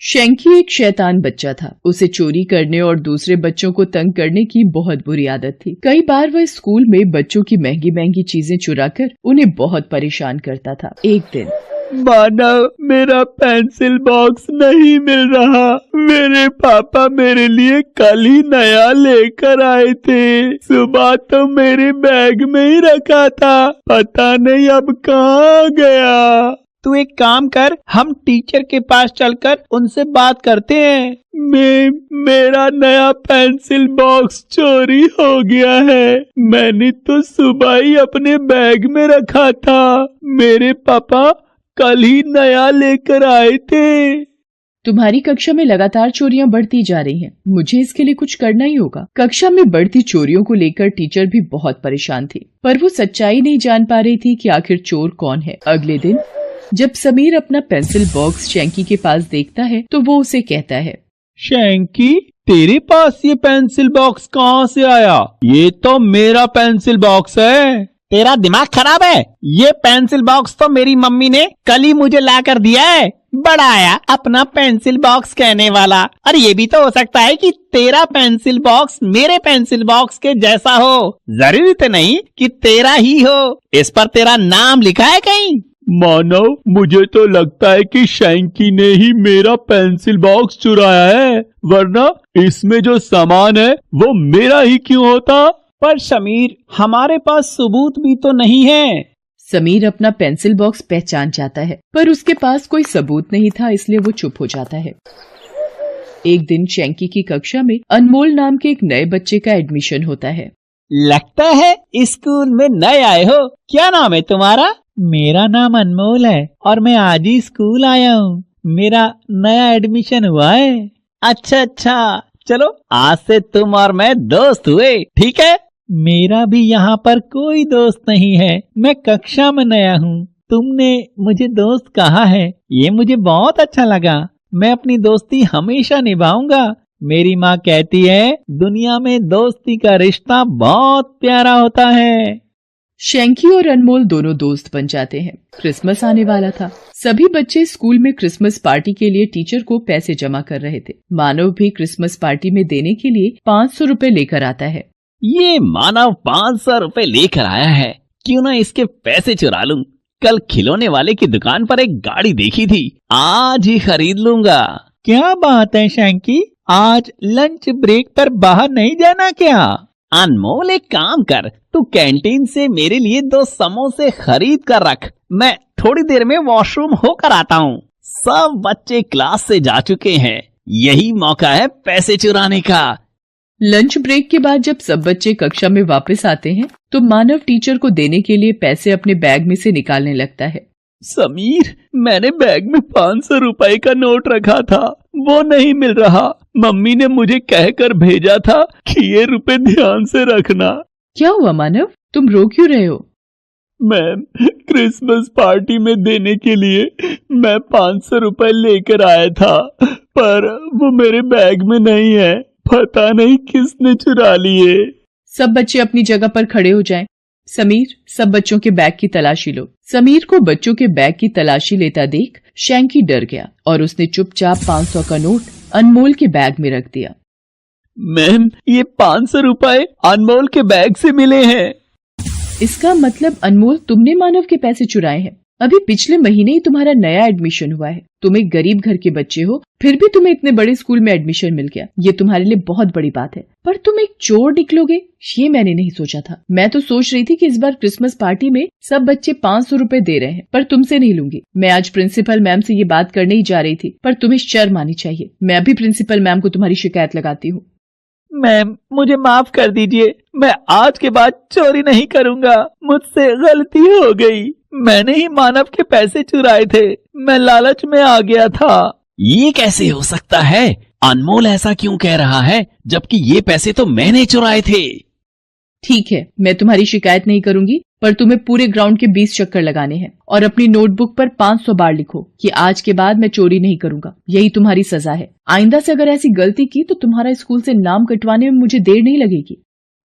शैंकी एक शैतान बच्चा था। उसे चोरी करने और दूसरे बच्चों को तंग करने की बहुत बुरी आदत थी। कई बार वह स्कूल में बच्चों की महंगी महंगी चीजें चुराकर उन्हें बहुत परेशान करता था। एक दिन, मानव, मेरा पेंसिल बॉक्स नहीं मिल रहा। मेरे पापा मेरे लिए कल ही नया लेकर आए थे। सुबह तो मेरे बैग में ही रखा था, पता नहीं अब कहाँ गया। तू एक काम कर, हम टीचर के पास चलकर उनसे बात करते हैं। मेरा नया पेंसिल बॉक्स चोरी हो गया है। मैंने तो सुबह ही अपने बैग में रखा था। मेरे पापा कल ही नया लेकर आए थे। तुम्हारी कक्षा में लगातार चोरियां बढ़ती जा रही हैं। मुझे इसके लिए कुछ करना ही होगा। कक्षा में बढ़ती चोरियों को लेकर टीचर भी बहुत परेशान थी, पर वो सच्चाई नहीं जान पा रही थी कि आखिर चोर कौन है। अगले दिन जब समीर अपना पेंसिल बॉक्स शैंकी के पास देखता है तो वो उसे कहता है, शैंकी, तेरे पास ये पेंसिल बॉक्स कहाँ से आया? ये तो मेरा पेंसिल बॉक्स है। तेरा दिमाग खराब है? ये पेंसिल बॉक्स तो मेरी मम्मी ने कल ही मुझे ला कर दिया है। बड़ा आया अपना पेंसिल बॉक्स कहने वाला। और ये भी तो हो सकता है कि तेरा पेंसिल बॉक्स मेरे पेंसिल बॉक्स के जैसा हो। जरूरी तो नहीं कि तेरा ही हो। इस पर तेरा नाम लिखा है कहीं? मानव, मुझे तो लगता है कि शैंकी ने ही मेरा पेंसिल बॉक्स चुराया है, वरना इसमें जो सामान है वो मेरा ही क्यों होता? पर समीर, हमारे पास सबूत भी तो नहीं है। समीर अपना पेंसिल बॉक्स पहचान जाता है, पर उसके पास कोई सबूत नहीं था, इसलिए वो चुप हो जाता है। एक दिन शैंकी की कक्षा में अनमोल नाम के एक नए बच्चे का एडमिशन होता है। लगता है स्कूल में नए आए हो। क्या नाम है तुम्हारा? मेरा नाम अनमोल है और मैं आज ही स्कूल आया हूँ। मेरा नया एडमिशन हुआ है। अच्छा, चलो आज से तुम और मैं दोस्त हुए, ठीक है? मेरा भी यहाँ पर कोई दोस्त नहीं है। मैं कक्षा में नया हूँ। तुमने मुझे दोस्त कहा है, ये मुझे बहुत अच्छा लगा। मैं अपनी दोस्ती हमेशा निभाऊंगा। मेरी माँ कहती है दुनिया में दोस्ती का रिश्ता बहुत प्यारा होता है। शैंकी और अनमोल दोनों दोस्त बन जाते हैं। क्रिसमस आने वाला था। सभी बच्चे स्कूल में क्रिसमस पार्टी के लिए टीचर को पैसे जमा कर रहे थे। मानव भी क्रिसमस पार्टी में देने के लिए 500 रुपए लेकर आता है। ये मानव 500 रुपए लेकर आया है, क्यों ना इसके पैसे चुरा लूं। कल खिलौने वाले की दुकान पर एक गाड़ी देखी थी, आज ही खरीद लूंगा। क्या बात है शैंकी, आज लंच ब्रेक पर बाहर नहीं जाना क्या? अनमोल, एक काम कर, तू कैंटीन से मेरे लिए 2 समोसे खरीद कर रख। मैं थोड़ी देर में वॉशरूम होकर आता हूँ। सब बच्चे क्लास से जा चुके हैं, यही मौका है पैसे चुराने का। लंच ब्रेक के बाद जब सब बच्चे कक्षा में वापस आते हैं तो मानव टीचर को देने के लिए पैसे अपने बैग में से निकालने लगता है। समीर, मैंने बैग में 500 रुपए का नोट रखा था, वो नहीं मिल रहा। मम्मी ने मुझे कहकर भेजा था कि ये रुपए ध्यान से रखना। क्या हुआ मानव, तुम रो क्यों रहे हो? मैम, क्रिसमस पार्टी में देने के लिए मैं 500 रुपए लेकर आया था, पर वो मेरे बैग में नहीं है। पता नहीं किसने चुरा लिए। सब बच्चे अपनी जगह पर खड़े हो जाएं। समीर, सब बच्चों के बैग की तलाशी लो। समीर को बच्चों के बैग की तलाशी लेता देख शैंकी डर गया और उसने चुपचाप 500 का नोट अनमोल के बैग में रख दिया। मैम, ये 500 रुपए अनमोल के बैग से मिले हैं। इसका मतलब अनमोल, तुमने मानव के पैसे चुराए हैं। अभी पिछले महीने ही तुम्हारा नया एडमिशन हुआ है। तुम एक गरीब घर के बच्चे हो, फिर भी तुम्हें इतने बड़े स्कूल में एडमिशन मिल गया। ये तुम्हारे लिए बहुत बड़ी बात है, पर तुम एक चोर निकलोगे, ये मैंने नहीं सोचा था। मैं तो सोच रही थी कि इस बार क्रिसमस पार्टी में सब बच्चे 500 रुपए दे रहे हैं, पर तुमसे नहीं लूंगी। मैं आज प्रिंसिपल मैम से ये बात करने ही जा रही थी, पर तुम्हें शर्म आनी चाहिए। मैं अभी प्रिंसिपल मैम को तुम्हारी शिकायत लगाती हूँ। मैम, मुझे माफ कर दीजिए। मैं आज के बाद चोरी नहीं करूंगा। मुझसे गलती हो गई। मैंने ही मानव के पैसे चुराए थे। मैं लालच में आ गया था। ये कैसे हो सकता है? अनमोल ऐसा क्यों कह रहा है, जबकि ये पैसे तो मैंने चुराए थे? ठीक है, मैं तुम्हारी शिकायत नहीं करूंगी, पर तुम्हें पूरे ग्राउंड के 20 चक्कर लगाने हैं और अपनी नोटबुक पर 500 बार लिखो कि आज के बाद मैं चोरी नहीं करूंगा। यही तुम्हारी सजा है। आइंदा से अगर ऐसी गलती की तो तुम्हारा स्कूल से नाम कटवाने में मुझे देर नहीं लगेगी।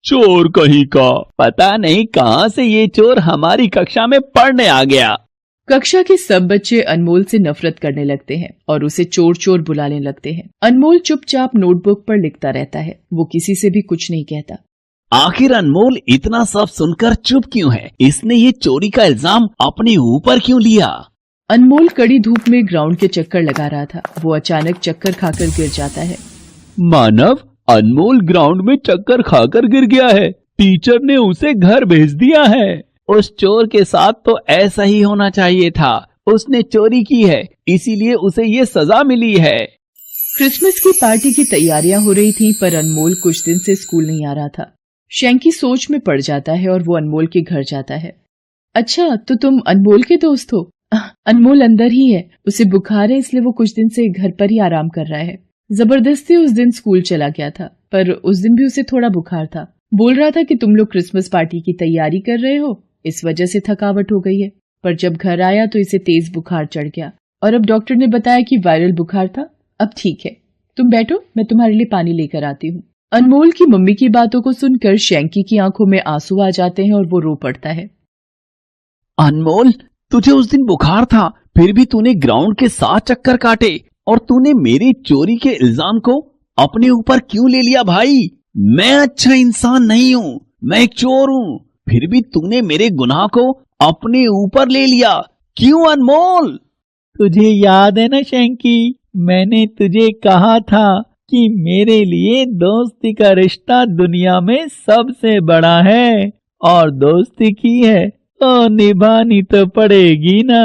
चोर कहीं का। पता नहीं कहाँ से ये चोर हमारी कक्षा में पढ़ने आ गया। कक्षा के सब बच्चे अनमोल से नफरत करने लगते हैं और उसे चोर चोर बुलाने लगते हैं। अनमोल चुपचाप नोटबुक पर लिखता रहता है। वो किसी से भी कुछ नहीं कहता। आखिर अनमोल इतना सब सुनकर चुप क्यों है? इसने ये चोरी का इल्जाम अपने ऊपर क्यों लिया? अनमोल कड़ी धूप में ग्राउंड के चक्कर लगा रहा था। वो अचानक चक्कर खाकर गिर जाता है। मानव, अनमोल ग्राउंड में चक्कर खाकर गिर गया है। टीचर ने उसे घर भेज दिया है। उस चोर के साथ तो ऐसा ही होना चाहिए था। उसने चोरी की है, इसीलिए उसे ये सजा मिली है। क्रिसमस की पार्टी की तैयारियां हो रही थी, पर अनमोल कुछ दिन से स्कूल नहीं आ रहा था। शैंकी सोच में पड़ जाता है और वो अनमोल के घर जाता है। अच्छा, तो तुम अनमोल के दोस्त हो? अनमोल अंदर ही है। उसे बुखार है, इसलिए वो कुछ दिन से घर पर ही आराम कर रहा है। जबरदस्ती उस दिन स्कूल चला गया था, पर उस दिन भी उसे थोड़ा बुखार था। बोल रहा था कि तुम लोग क्रिसमस पार्टी की तैयारी कर रहे हो, इस वजह से थकावट हो गई है। पर जब घर आया तो इसे तेज बुखार चढ़ गया और अब डॉक्टर ने बताया कि वायरल बुखार था। अब ठीक है, तुम बैठो, मैं तुम्हारे लिए पानी लेकर आती हूँ। अनमोल की मम्मी की बातों को सुनकर शैंकी की आंखों में आंसू आ जाते हैं और वो रो पड़ता है। अनमोल, तुझे उस दिन बुखार था, फिर भी तूने ग्राउंड के 7 चक्कर काटे और तूने मेरी चोरी के इल्जाम को अपने ऊपर क्यों ले लिया भाई? मैं अच्छा इंसान नहीं हूँ, मैं एक चोर हूँ, फिर भी तूने मेरे गुनाह को अपने ऊपर ले लिया। क्यों अनमोल? तुझे याद है ना शैंकी, मैंने तुझे कहा था कि मेरे लिए दोस्ती का रिश्ता दुनिया में सबसे बड़ा है और दोस्ती की है तो निभानी तो पड़ेगी ना।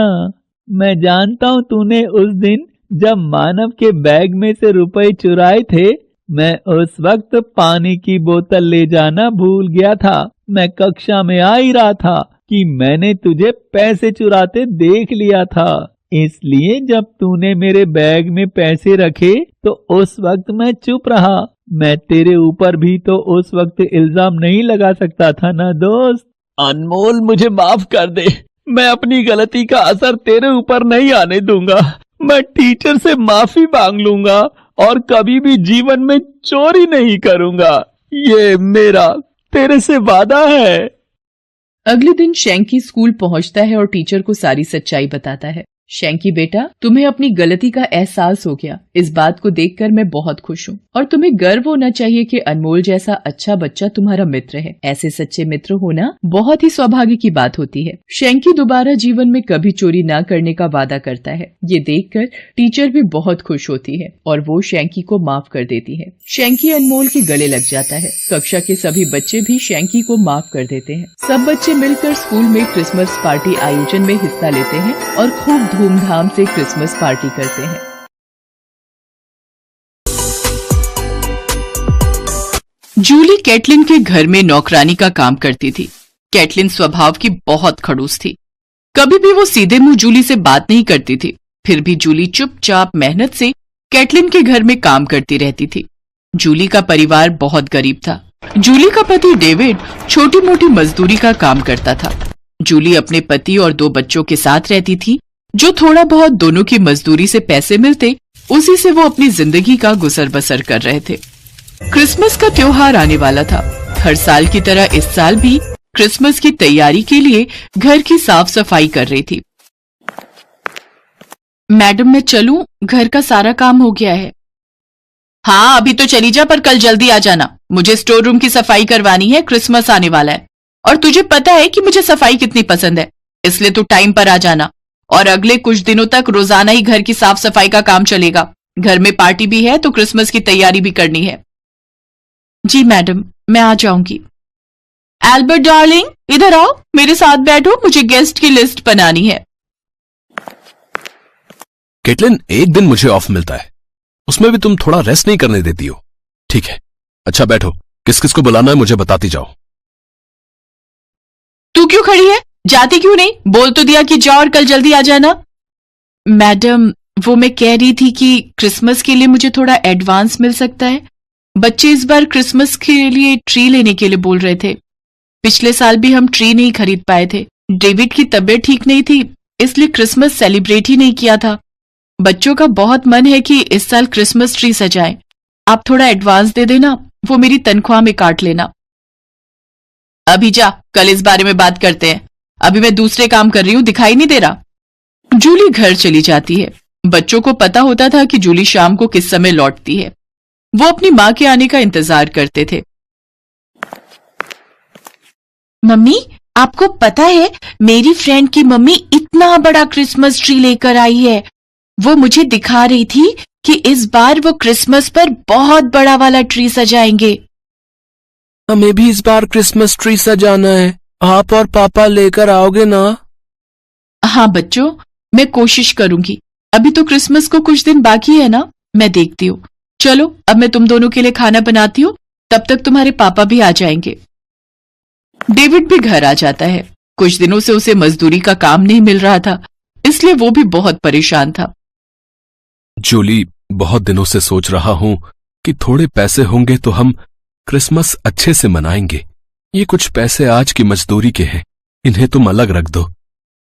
मैं जानता हूँ तूने उस दिन जब मानव के बैग में से रुपए चुराए थे, मैं उस वक्त पानी की बोतल ले जाना भूल गया था। मैं कक्षा में आ ही रहा था कि मैंने तुझे पैसे चुराते देख लिया था, इसलिए जब तूने मेरे बैग में पैसे रखे तो उस वक्त मैं चुप रहा। मैं तेरे ऊपर भी तो उस वक्त इल्जाम नहीं लगा सकता था ना दोस्त। अनमोल, मुझे माफ कर दे। मैं अपनी गलती का असर तेरे ऊपर नहीं आने दूंगा। मैं टीचर से माफी मांग लूंगा और कभी भी जीवन में चोरी नहीं करूंगा। ये मेरा तेरे से वादा है। अगले दिन शैंकी स्कूल पहुंचता है और टीचर को सारी सच्चाई बताता है। शैंकी बेटा, तुम्हें अपनी गलती का एहसास हो गया। इस बात को देखकर मैं बहुत खुश हूँ और तुम्हें गर्व होना चाहिए कि अनमोल जैसा अच्छा बच्चा तुम्हारा मित्र है। ऐसे सच्चे मित्र होना बहुत ही सौभाग्य की बात होती है। शैंकी दोबारा जीवन में कभी चोरी न करने का वादा करता है। ये देखकर टीचर भी बहुत खुश होती है और वो शैंकी को माफ कर देती है। शैंकी अनमोल के गले लग जाता है। कक्षा के सभी बच्चे भी शैंकी को माफ कर देते हैं। सब बच्चे मिलकर स्कूल में क्रिसमस पार्टी आयोजन में हिस्सा लेते हैं और खूब धूमधाम से क्रिसमस पार्टी करते हैं। जूली कैटलिन के घर में नौकरानी का काम करती थी। कैटलिन स्वभाव की बहुत खड़ूस थी। कभी भी वो सीधे मुंह जूली से बात नहीं करती थी। फिर भी जूली चुपचाप मेहनत से कैटलिन के घर में काम करती रहती थी। जूली का परिवार बहुत गरीब था। जूली का पति डेविड छोटी मोटी मजदूरी का काम करता था। जूली अपने पति और 2 बच्चों के साथ रहती थी। जो थोड़ा बहुत दोनों की मजदूरी से पैसे मिलते, उसी से वो अपनी जिंदगी का गुजर बसर कर रहे थे। क्रिसमस का त्योहार आने वाला था। हर साल की तरह इस साल भी क्रिसमस की तैयारी के लिए घर की साफ सफाई कर रही थी। मैडम, मैं चलूं? घर का सारा काम हो गया है। हाँ, अभी तो चली जा, पर कल जल्दी आ जाना। मुझे स्टोर रूम की सफाई करवानी है, क्रिसमस आने वाला है और तुझे पता है कि मुझे सफाई कितनी पसंद है, इसलिए तू टाइम पर आ जाना। और अगले कुछ दिनों तक रोजाना ही घर की साफ सफाई का काम चलेगा। घर में पार्टी भी है तो क्रिसमस की तैयारी भी करनी है। जी मैडम, मैं आ जाऊंगी। एल्बर्ट डार्लिंग, इधर आओ, मेरे साथ बैठो, मुझे गेस्ट की लिस्ट बनानी है। कैटलिन, एक दिन मुझे ऑफ मिलता है, उसमें भी तुम थोड़ा रेस्ट नहीं करने देती हो। ठीक है, अच्छा बैठो, किस किस को बुलाना है मुझे बताती जाओ। तू क्यों खड़ी है? जाती क्यों नहीं? बोल तो दिया कि जाओ और कल जल्दी आ जाना। मैडम, वो मैं कह रही थी कि क्रिसमस के लिए मुझे थोड़ा एडवांस मिल सकता है। बच्चे इस बार क्रिसमस के लिए ट्री लेने के लिए बोल रहे थे। पिछले साल भी हम ट्री नहीं खरीद पाए थे। डेविड की तबीयत ठीक नहीं थी, इसलिए क्रिसमस सेलिब्रेट ही नहीं किया था। बच्चों का बहुत मन है कि इस साल क्रिसमस ट्री सजाएं। आप थोड़ा एडवांस दे देना, वो मेरी तनख्वाह में काट लेना। अभी जा, कल इस बारे में बात करते हैं। अभी मैं दूसरे काम कर रही हूँ, दिखाई नहीं दे रहा? जूली घर चली जाती है। बच्चों को पता होता था कि जूली शाम को किस समय लौटती है। वो अपनी माँ के आने का इंतजार करते थे। मम्मी, आपको पता है मेरी फ्रेंड की मम्मी इतना बड़ा क्रिसमस ट्री लेकर आई है। वो मुझे दिखा रही थी कि इस बार वो क्रिसमस पर बहुत बड़ा वाला ट्री सजाएंगे। हमें भी इस बार क्रिसमस ट्री सजाना है। आप और पापा लेकर आओगे ना? हाँ बच्चों, मैं कोशिश करूंगी। अभी तो क्रिसमस को कुछ दिन बाकी है ना, मैं देखती हूँ। चलो अब मैं तुम दोनों के लिए खाना बनाती हूँ, तब तक तुम्हारे पापा भी आ जाएंगे। डेविड भी घर आ जाता है। कुछ दिनों से उसे मजदूरी का काम नहीं मिल रहा था, इसलिए वो भी बहुत परेशान था। जूली, बहुत दिनों से सोच रहा हूं कि थोड़े पैसे होंगे तो हम क्रिसमस अच्छे से मनाएंगे। ये कुछ पैसे आज की मजदूरी के हैं, इन्हें तुम अलग रख दो।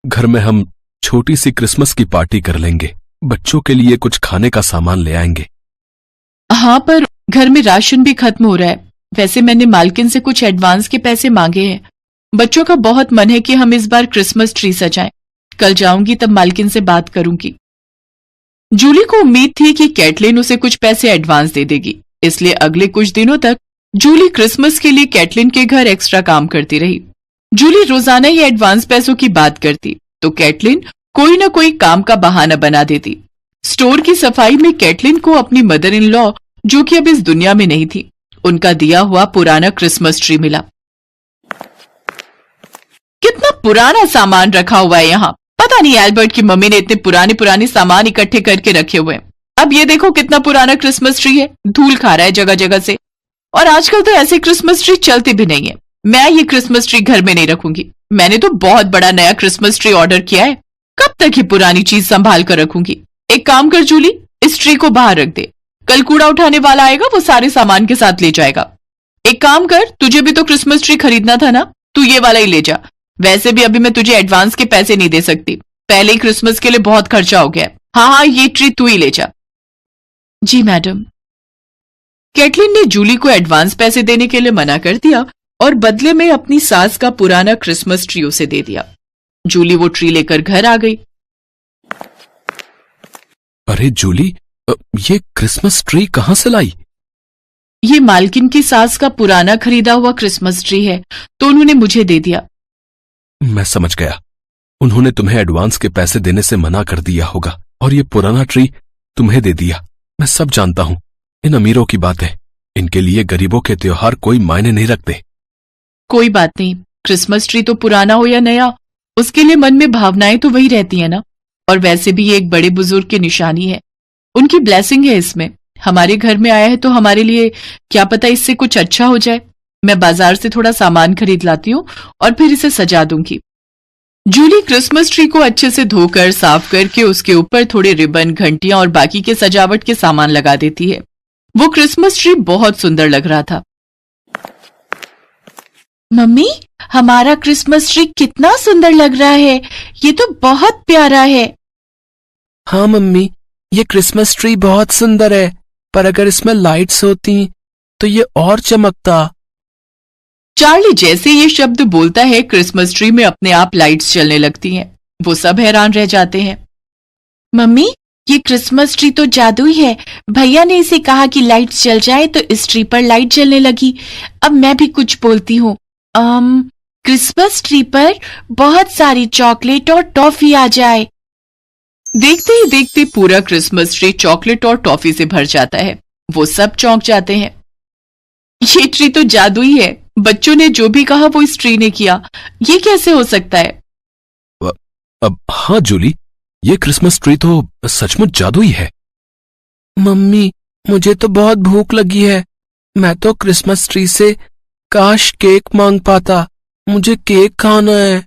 घर में हम छोटी सी क्रिसमस की पार्टी कर लेंगे। बच्चों के लिए कुछ खाने का सामान ले आएंगे। हाँ, पर घर में राशन भी खत्म हो रहा है। वैसे मैंने मालकिन से कुछ एडवांस के पैसे मांगे हैं। बच्चों का बहुत मन है कि हम इस बार क्रिसमस ट्री सजाएं। कल जाऊंगी तब मालकिन से बात करूंगी। जूली को उम्मीद थी कि कैटलिन उसे कुछ पैसे एडवांस दे देगी, इसलिए अगले कुछ दिनों तक जूली क्रिसमस के लिए कैटलिन के घर एक्स्ट्रा काम करती रही। जूली रोजाना ही एडवांस पैसों की बात करती तो कैटलिन कोई न कोई काम का बहाना बना देती। स्टोर की सफाई में कैटलिन को अपनी मदर इन लॉ, जो कि अब इस दुनिया में नहीं थी, उनका दिया हुआ पुराना क्रिसमस ट्री मिला। कितना पुराना सामान रखा हुआ है यहाँ। पता नहीं एल्बर्ट की मम्मी ने इतने पुराने सामान इकट्ठे करके रखे हुए हैं। अब ये देखो कितना पुराना क्रिसमस ट्री है, धूल खा रहा है जगह जगह से। और आजकल तो ऐसे क्रिसमस ट्री चलते भी नहीं है। मैं ये क्रिसमस ट्री घर में नहीं रखूंगी। मैंने तो बहुत बड़ा नया क्रिसमस ट्री ऑर्डर किया है। कब तक ये पुरानी चीज संभाल कर रखूंगी। एक काम कर जूली, इस ट्री को बाहर रख दे। कल कूड़ा उठाने वाला आएगा, वो सारे सामान के साथ ले जाएगा। एक काम कर, तुझे भी तो क्रिसमस ट्री खरीदना था ना, तू ये वाला ही ले जा। वैसे भी अभी मैं तुझे एडवांस के पैसे नहीं दे सकती, पहले ही क्रिसमस के लिए बहुत खर्चा हो गया है। हाँ, ये ट्री तू ही ले जा। जी मैडम। कैटलिन ने जूली को एडवांस पैसे देने के लिए मना कर दिया और बदले में अपनी सास का पुराना क्रिसमस ट्री उसे दे दिया। जूली वो ट्री लेकर घर आ गई। अरे जूली, ये क्रिसमस ट्री कहां से लाई? ये मालकिन की सास का पुराना खरीदा हुआ क्रिसमस ट्री है, तो उन्होंने मुझे दे दिया। मैं समझ गया, उन्होंने तुम्हें एडवांस के पैसे देने से मना कर दिया होगा और ये पुराना ट्री तुम्हें दे दिया। मैं सब जानता हूं, इन अमीरों की बात है। इनके लिए गरीबों के त्योहार कोई मायने नहीं रखते। कोई बात नहीं, क्रिसमस ट्री तो पुराना हो या नया, उसके लिए मन में भावनाएं तो वही रहती है ना। और वैसे भी ये एक बड़े बुजुर्ग की निशानी है, उनकी ब्लेसिंग है इसमें। हमारे घर में आया है तो हमारे लिए क्या पता इससे कुछ अच्छा हो जाए। मैं बाजार से थोड़ा सामान खरीद लाती हूँ और फिर इसे सजा दूंगी। जूली क्रिसमस ट्री को अच्छे से धोकर साफ करके उसके ऊपर थोड़े रिबन, घंटियां और बाकी के सजावट के सामान लगा देती है। वो क्रिसमस ट्री बहुत सुंदर लग रहा था। मम्मी, हमारा क्रिसमस ट्री कितना सुंदर लग रहा है। ये तो बहुत प्यारा है। हाँ मम्मी, ये क्रिसमस ट्री बहुत सुंदर है, पर अगर इसमें लाइट्स होती तो ये और चमकता। चार्ली जैसे ये शब्द बोलता है, क्रिसमस ट्री में अपने आप लाइट्स जलने लगती हैं। वो सब हैरान रह जाते हैं। मम्मी, ये क्रिसमस ट्री तो जादुई है। भैया ने इसे कहा कि लाइट्स जल जाए तो इस ट्री पर लाइट जलने लगी। अब मैं भी कुछ बोलती हूँ। क्रिसमस ट्री पर बहुत सारी चॉकलेट और टॉफी आ जाए। देखते ही देखते पूरा क्रिसमस ट्री चॉकलेट और टॉफी से भर जाता है। वो सब चौंक जाते हैं। ये ट्री तो जादुई है। बच्चों ने जो भी कहा वो इस ट्री ने किया। ये कैसे हो सकता है? अब हाँ जूली, ये क्रिसमस ट्री तो सचमुच जादुई है। मम्मी, मुझे तो बहुत भूख लगी है। मैं तो क्रिसमस ट्री से काश केक मांग पाता। मुझे केक खाना है।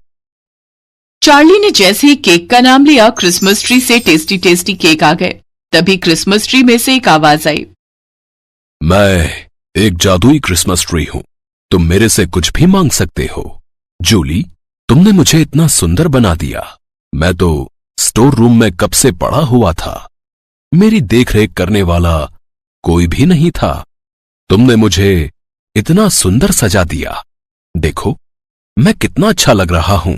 चार्ली ने जैसे ही केक का नाम लिया, क्रिसमस ट्री से टेस्टी टेस्टी केक आ गए। तभी क्रिसमस ट्री में से एक आवाज आई। मैं एक जादुई क्रिसमस ट्री हूं, तुम मेरे से कुछ भी मांग सकते हो। जूली, तुमने मुझे इतना सुंदर बना दिया। मैं तो स्टोर रूम में कब से पड़ा हुआ था। मेरी देखरेख करने वाला कोई भी नहीं था। तुमने मुझे इतना सुंदर सजा दिया। देखो, मैं कितना अच्छा लग रहा हूं।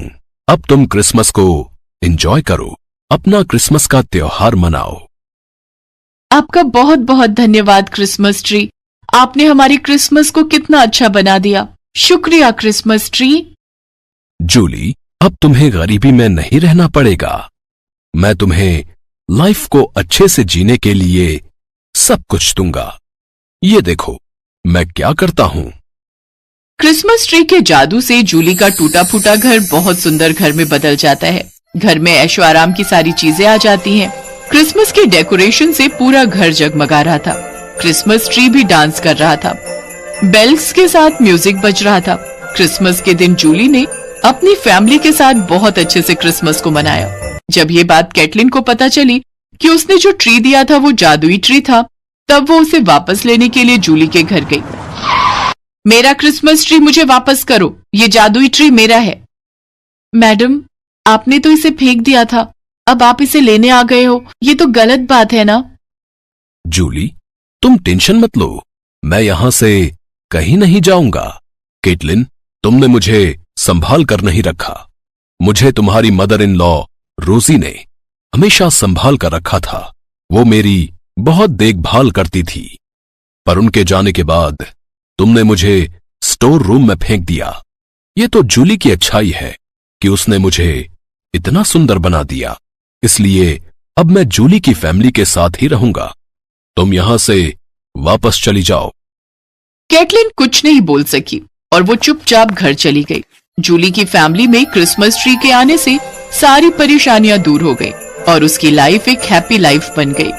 अब तुम क्रिसमस को एंजॉय करो। अपना क्रिसमस का त्योहार मनाओ। आपका बहुत बहुत धन्यवाद क्रिसमस ट्री। आपने हमारी क्रिसमस को कितना अच्छा बना दिया। शुक्रिया क्रिसमस ट्री। जूली, अब तुम्हें गरीबी में नहीं रहना पड़ेगा। मैं तुम्हें लाइफ को अच्छे से जीने के लिए सब कुछ दूंगा। ये देखो मैं क्या करता हूं। क्रिसमस ट्री के जादू से जूली का टूटा फूटा घर बहुत सुंदर घर में बदल जाता है। घर में ऐशो आराम की सारी चीजें आ जाती हैं। क्रिसमस के डेकोरेशन से पूरा घर जगमगा रहा था। क्रिसमस ट्री भी डांस कर रहा था। बेल्स के साथ म्यूजिक बज रहा था। क्रिसमस के दिन जूली ने अपनी फैमिली के साथ बहुत अच्छे से क्रिसमस को मनाया। जब ये बात कैटलिन को पता चली कि उसने जो ट्री दिया था वो जादुई ट्री था, तब वो उसे वापस लेने के लिए जूली के घर गई। मेरा क्रिसमस ट्री मुझे वापस करो, ये जादुई ट्री मेरा है। मैडम, आपने तो इसे फेंक दिया था, अब आप इसे लेने आ गए हो, ये तो गलत बात है ना। जूली, तुम टेंशन मत लो, मैं यहां से कहीं नहीं जाऊंगा। केटलिन, तुमने मुझे संभाल कर नहीं रखा। मुझे तुम्हारी मदर इन लॉ रोजी ने हमेशा संभाल कर रखा था। वो मेरी बहुत देखभाल करती थी, पर उनके जाने के बाद तुमने मुझे स्टोर रूम में फेंक दिया। ये तो जूली की अच्छाई है कि उसने मुझे इतना सुंदर बना दिया, इसलिए अब मैं जूली की फैमिली के साथ ही रहूंगा। तुम यहां से वापस चली जाओ। कैटलिन कुछ नहीं बोल सकी और वो चुपचाप घर चली गई। जूली की फैमिली में क्रिसमस ट्री के आने से सारी परेशानियां दूर हो गई और उसकी लाइफ एक हैप्पी लाइफ बन गई।